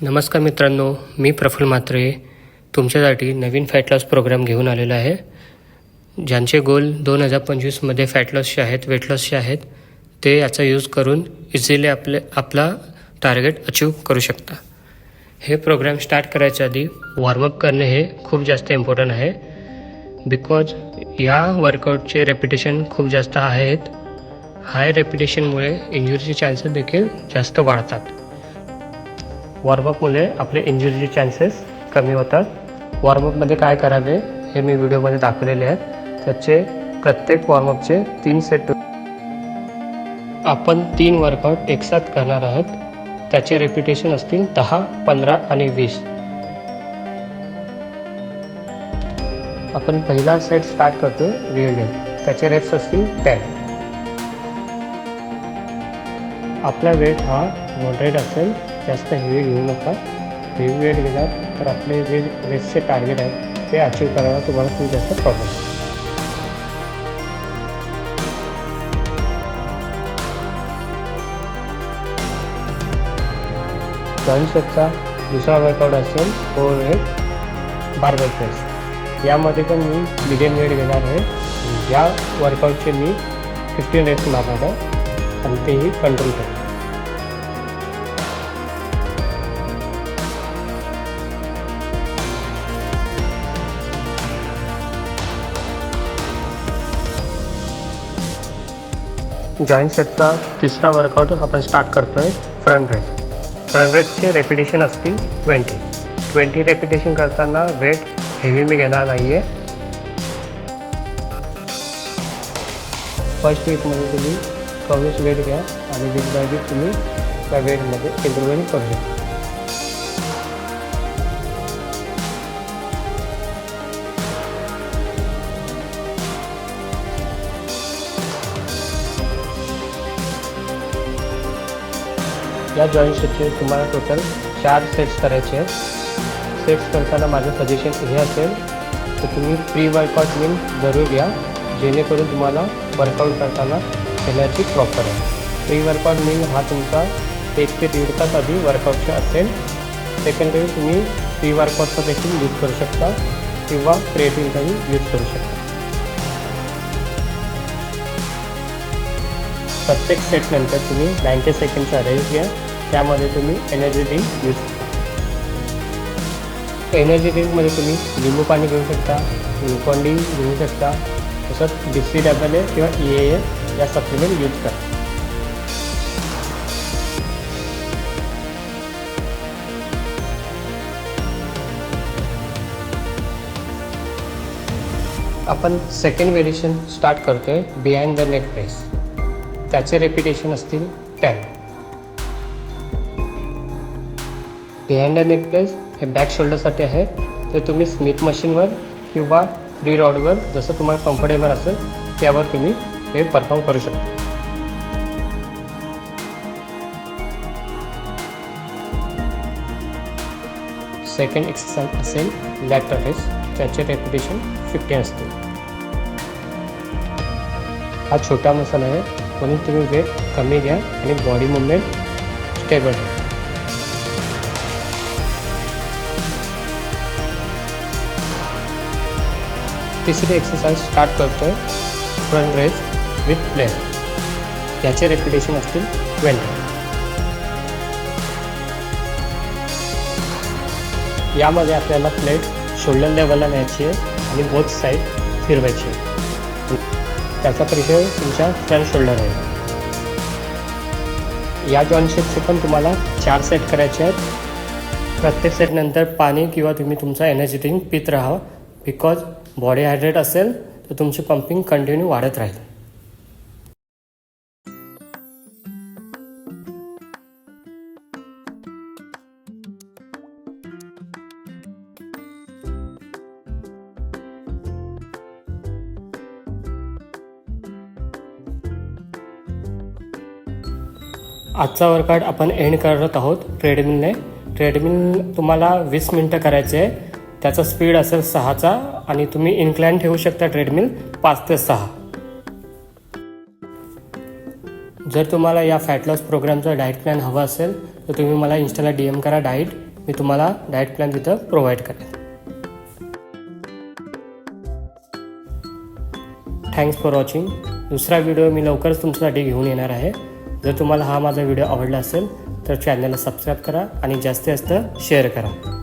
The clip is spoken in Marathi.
नमस्कार मित्रांनो, मी प्रफुल्ल म्हात्रे तुमच्यासाठी नवीन फॅट लॉस प्रोग्राम घेऊन आलेला आहे. ज्यांचे गोल 2025मध्ये फॅट लॉसचे आहेत, वेट लॉसचे आहेत, ते याचा यूज करून इझिली आपला टार्गेट अचीव करू शकता. हे प्रोग्राम स्टार्ट करायच्या आधी वॉर्मअप करणे हे खूप जास्त इम्पॉर्टंट आहे. बिकॉज या वर्कआउटचे रेपिटेशन खूप जास्त आहेत. हाय रेपिटेशनमुळे इंजुरीचे चान्सेस देखील जास्त वाढतात. वॉर्मअपमुळे आपले इंजुरीचे चान्सेस कमी होतात. वॉर्मअपमध्ये काय करावे हे मी व्हिडिओमध्ये दाखवलेले आहेत. त्याचे प्रत्येक वॉर्मअपचे 3 सेट आपण 3 वर्कआउट एकसाथ करणार आहोत. त्याचे रेपिटेशन असतील 10, 15 आणि 20. आपण पहिला सेट स्टार्ट करतो रिअल डे. त्याचे रेप्स असतील 10. आपला वेट हा मॉडरेट असेल, जास्त हेवी घेऊ नका. हेवी वेट गेला तर आपले जे रेसचे टार्गेट आहे ते अचीव करायला तुम्हाला खूप जास्त प्रॉब्लेम. जॉईंटचा दुसरा वर्कआउट असेल ओव्हरहेड बारबेल प्रेस. यामध्ये पण मी मिडियम वेट घेणार आहे. या वर्कआउटचे मी 15 रेप्स मारणार आहे आणि तेही कंट्रोल करेल. जॉईंट सेटचा तिसरा वर्कआउट आपण स्टार्ट करतो आहे फ्रंट रेस. फ्रंट रेसचे रेपिटेशन असतील 20 रेपिटेशन करताना वेट हेवी मी घेणार नाही आहे. फर्स्ट वीकमध्ये तुम्ही कमीच वेट घ्या आणि वीक बाय वीक तुम्ही त्या वेटमध्ये इम्प्रूव्हमेंट करू शकता. या जॉईंट सेटचे तुम्हाला टोटल 4 सेट्स करायचे आहेत. सेट्स करताना माझं सजेशन हे असेल तर तुम्ही प्री वर्कआउट मील जरूर घ्या, जेणेकरून तुम्हाला वर्कआउट करताना एनर्जी प्रॉपर आहे. प्री वर्कआउट मील हा तुमचा 1 ते 1.5 तास आधी वर्कआउटचा असेल. सेकंडरी तुम्ही प्री वर्कआउटचा देखील यूज करू शकता किंवा क्रिएटिनचाही यूज करू शकता. प्रत्येक सेटनंतर तुम्ही 90 सेकंडचा रेस्ट घ्या. त्यामध्ये तुम्ही एनर्जी ड्रिंक यूज करा. एनर्जी ड्रिंकमध्ये तुम्ही लिंबू पाणी घेऊ शकता, ग्लुकॉन डी घेऊ शकता, तसंच DCAA किंवा EAA या सप्लिमेंट यूज करा. आपण सेकंड व्हेरिएशन स्टार्ट करतो आहे बिहाइंड द नेक प्रेस. त्याचे रेपिटेशन असतील 10. बिहाइंड द नेक प्रेस हे बॅक शोल्डरसाठी आहे. तर तुम्ही स्मिथ मशीनवर किंवा फ्री रॉडवर जसं तुम्हाला कम्फर्टेबल असेल त्यावर तुम्ही हे परफॉर्म करू शकता. सेकंड एक्सरसाइज असेल लॅट रेस. त्याचे रेपिटेशन 15 असतील. हा छोटा मसल आहे म्हणून तुम्ही वेट कमी घ्या आणि बॉडी मुवमेंट स्टेबल ठेवा. तिसरी एक्सरसाइज स्टार्ट करतो आहे फ्रंट रेस विथ प्लेट. याचे रेपिटेशन असतील 20. यामध्ये आपल्याला प्लेट शोल्डर लेवलला न्यायची आहे आणि बोथ साईड फिरवायची आहे. त्याचा परिचय तुमच्या फ्रंट शोल्डर आहे. या जॉईंट सेटचे पण तुम्हाला 4 सेट करायचे आहेत. प्रत्येक सेटनंतर पाणी किंवा तुम्ही तुमचा एनर्जी ड्रिंक पित राहा. बिकॉज बॉडी हायड्रेट असेल तर तुमची पंपिंग कंटिन्यू वाढत राहील. आजचा वर्कआउट आपण एंड करत आहोत ट्रेडमिलने. ट्रेडमिल तुम्हाला 20 मिनटं करायचे आहे. त्याचा स्पीड असेल 6चा आणि तुम्ही इन्क्लाइन ठेवू शकता ट्रेडमिल 5 ते 6. जर तुम्हाला या फॅट लॉस प्रोग्रामचा डाएट प्लॅन हवा असेल तर तुम्ही मला इंस्टाला DM करा डाएट मी तुम्हाला डाएट प्लॅन तिथं प्रोव्हाइड करेन. Thanks for watching. दुसरा व्हिडिओ मी लवकरच तुमच्यासाठी घेऊन येणार आहे. जर तुम्हाला हा माझा व्हिडिओ आवडला असेल तर चॅनलला सबस्क्राईब करा आणि जास्तीत जास्त शेअर करा.